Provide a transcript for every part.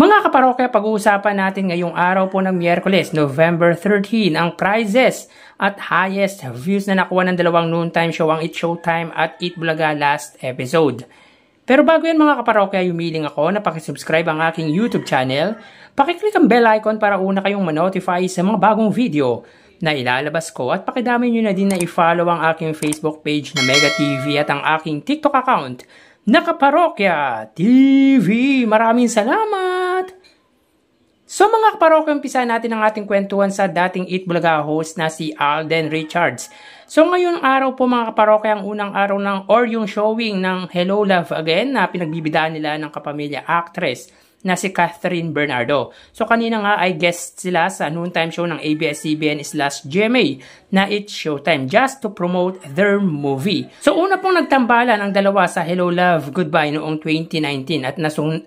Mga kaparokya, pag-uusapan natin ngayong araw po ng Miyerkules, November 13, ang prizes at highest views na nakuha ng dalawang noontime show, ang Eat Showtime at Eat Bulaga last episode. Pero bago yan mga kaparokya, humiling ako na pakisubscribe ang aking YouTube channel, pakiclick ang bell icon para una kayong ma-notify sa mga bagong video na ilalabas ko at pakidami nyo na din na i-follow ang aking Facebook page na Mega TV at ang aking TikTok account na Kaparokya TV. Maraming salamat! So mga kaparokya, umpisa natin ang ating kwentuhan sa dating Eat Bulaga host na si Alden Richards. So ngayong araw po mga kaparokya, ang unang araw ng or yung showing ng Hello Love Again na pinagbibidaan nila ng kapamilya actress na si Catherine Bernardo. So kanina nga ay guest sila sa noontime show ng ABS-CBN/GMA na It's Showtime just to promote their movie. So una pong nagtambalan ang dalawa sa Hello Love Goodbye noong 2019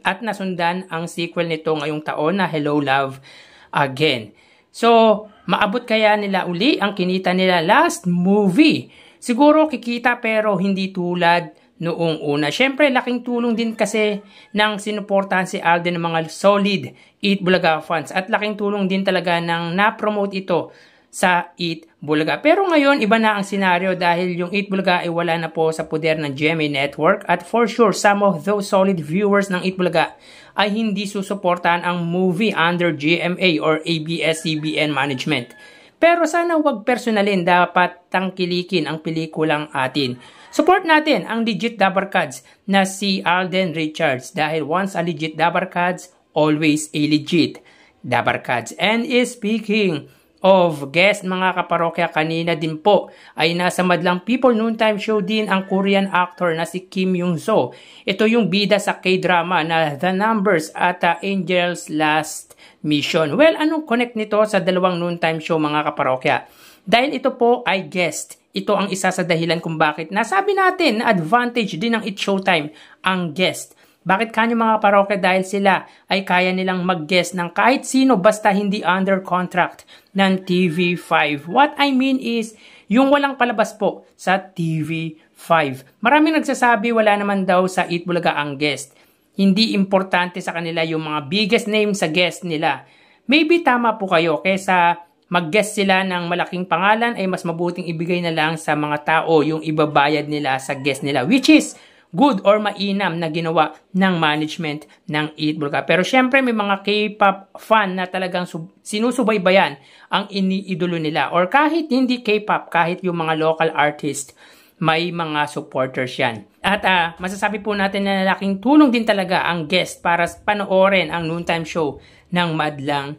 at nasundan ang sequel nito ngayong taon na Hello Love Again. So maabot kaya nila uli ang kinita nila last movie? Siguro kikita pero hindi tulad noong una. Siyempre, laking tulong din kasi ng sinuportahan si Alden ng mga solid Eat Bulaga fans at laking tulong din talaga ng na-promote ito sa Eat Bulaga. Pero ngayon, iba na ang senaryo dahil yung Eat Bulaga ay wala na po sa poder ng GMA Network at for sure, some of those solid viewers ng Eat Bulaga ay hindi susuportahan ang movie under GMA or ABS-CBN management. Pero sana huwag personalin, dapat tangkilikin ang pelikulang atin. Support natin ang legit Dabarkads na si Alden Richards dahil once a legit Dabarkads, always a legit Dabarkads. And speaking of guest mga kaparokya, kanina din po ay nasa Madlang People noontime show din ang Korean actor na si Kim Young-so. Ito yung bida sa K-drama na The Numbers at Angel's Last Mission. Well, anong connect nito sa dalawang noontime show mga kaparokya? Dahil ito po ay guest. Ito ang isa sa dahilan kung bakit nasabi natin na advantage din ng It's Showtime ang guest. Bakit kanyo mga kaparokya? Dahil sila ay kaya nilang mag-guest ng kahit sino basta hindi under contract ng TV5. What I mean is, yung walang palabas po sa TV5. Maraming nagsasabi wala naman daw sa Eat Bulaga ang guest. Hindi importante sa kanila yung mga biggest name sa guest nila. Maybe tama po kayo, kesa mag-guest sila ng malaking pangalan ay mas mabuting ibigay na lang sa mga tao yung ibabayad nila sa guest nila, which is good or mainam na ginawa ng management ng Eat Bulaga. Pero syempre may mga K-pop fan na talagang sinusubaybayan ang iniidolo nila, or kahit hindi K-pop, kahit yung mga local artist, may mga supporters yan. At masasabi po natin na laking tulong din talaga ang guest para panoorin ang noontime show ng Madlang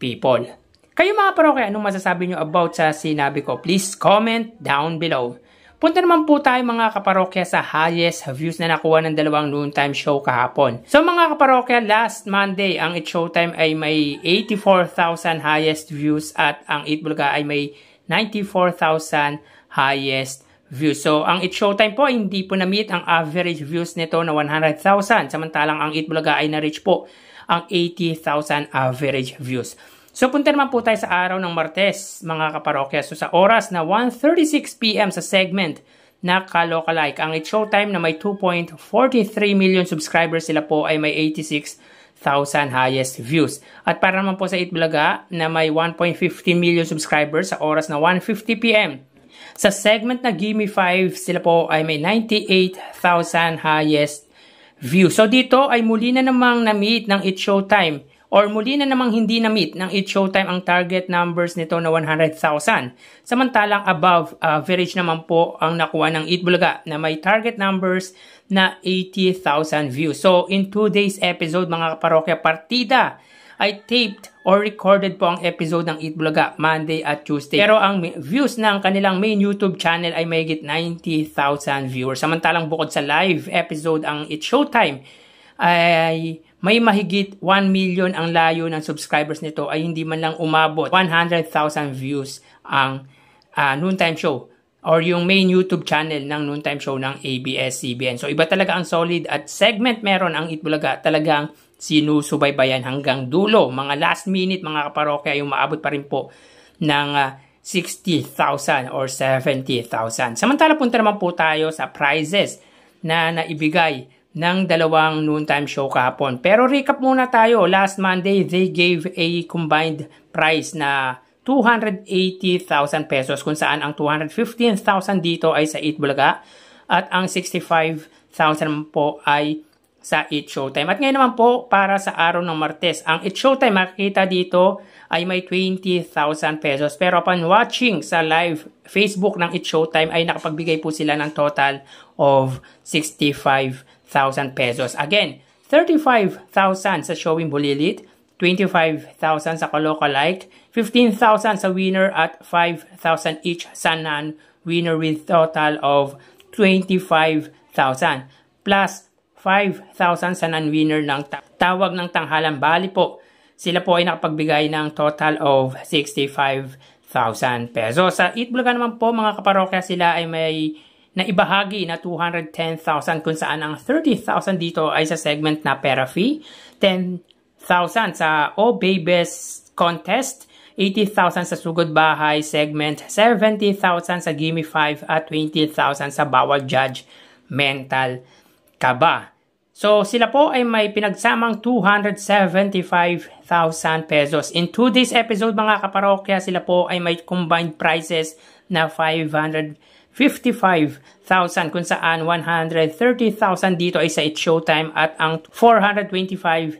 People. Kayo mga parokya, anong masasabi nyo about sa sinabi ko? Please comment down below. Punta naman po tayo mga kaparokya sa highest views na nakuha ng dalawang noontime show kahapon. So mga kaparokya, last Monday ang It's Showtime ay may 84,000 highest views at ang Eat Bulaga ay may 94,000 highest views. So ang It's Showtime po hindi po na-meet ang average views nito na 100,000. Samantalang ang Eat Bulaga ay na-reach po ang 80,000 average views. So punta naman po tayo sa araw ng Martes mga kaparokya. So sa oras na 1:36 PM sa segment na Kalokalike, ang It's Showtime na may 2.43 million subscribers, sila po ay may 86,000 highest views. At para naman po sa Eat Bulaga na may 1.50 million subscribers sa oras na 1:50 PM. Sa segment na Gimme 5, sila po ay may 98,000 highest views. So dito ay muli na namang na-meet ng It's Showtime or muli na namang hindi na-meet ng It's Showtime ang target numbers nito na 100,000. Samantalang above average naman po ang nakuha ng Eat Bulaga na may target numbers na 80,000 views. So in today's episode mga kaparokya, partida ay taped or recorded po ang episode ng Eat Bulaga Monday at Tuesday. Pero ang views ng kanilang main YouTube channel ay mayigit 90,000 viewers. Samantalang bukod sa live episode ang It's Showtime ay may mahigit 1 million ang layo ng subscribers nito ay hindi man lang umabot 100,000 views ang noontime show or yung main YouTube channel ng noontime show ng ABS-CBN. So iba talaga ang solid at segment meron ang Eat Bulaga, talagang sinusubaybayan hanggang dulo. Mga last minute mga kaparokya yung maabot pa rin po ng 60,000 or 70,000. Samantala punta naman po tayo sa prizes na naibigay ng dalawang noontime show kahapon. Pero recap muna tayo. Last Monday, they gave a combined price na 280,000 pesos kung saan ang 215,000 dito ay sa Eat Bulaga at ang 65,000 po ay sa Eat Showtime. At ngayon naman po para sa araw ng Martes, ang Eat Showtime makikita dito ay may 20,000 pesos. Pero upon watching sa live Facebook ng Eat Showtime ay nakapagbigay po sila ng total of 65,000 pesos. Again, 35,000 sa Showing Bulilit, 25,000 sa Kalokalike, 15,000 sa winner at 5,000 each sa non-winner with total of 25,000 plus 5,000 sa non-winner ng tawag ng tanghalan. Bali po, sila po ay nakapagbigay ng total of 65,000 pesos. Sa Eat Bulaga naman po mga kaparokya, sila ay may naibahagi na 210,000 kung saan ang 30,000 dito ay sa segment na pera fee, 10,000 sa O Babies Contest, 80,000 sa Sugod Bahay segment, 70,000 sa Gimme 5 at 20,000 sa Bawal Judge Mental Kaba. So sila po ay may pinagsamang 275,000 pesos. In today's episode mga kaparokya, sila po ay may combined prices na 555,000 kung saan 130,000 dito ay sa Eat Showtime at ang 425,000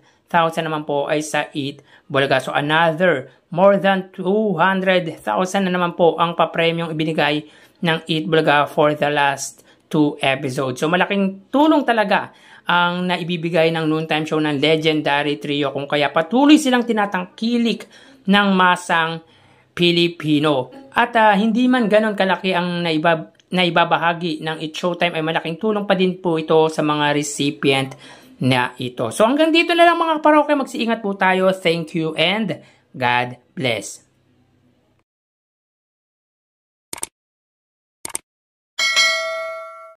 naman po ay sa Eat Bulaga. So another more than 200,000 na naman po ang papremyong ibinigay ng Eat Bulaga for the last 2 episodes. So malaking tulong talaga ang naibibigay ng noontime show ng legendary trio kung kaya patuloy silang tinatangkilik ng masang Pilipino. At hindi man ganon kalaki ang naibabahagi ng Eat Showtime ay malaking tulong pa din po ito sa mga recipient na ito. So hanggang dito na lang mga parokya, magsiingat po tayo. Thank you and God bless.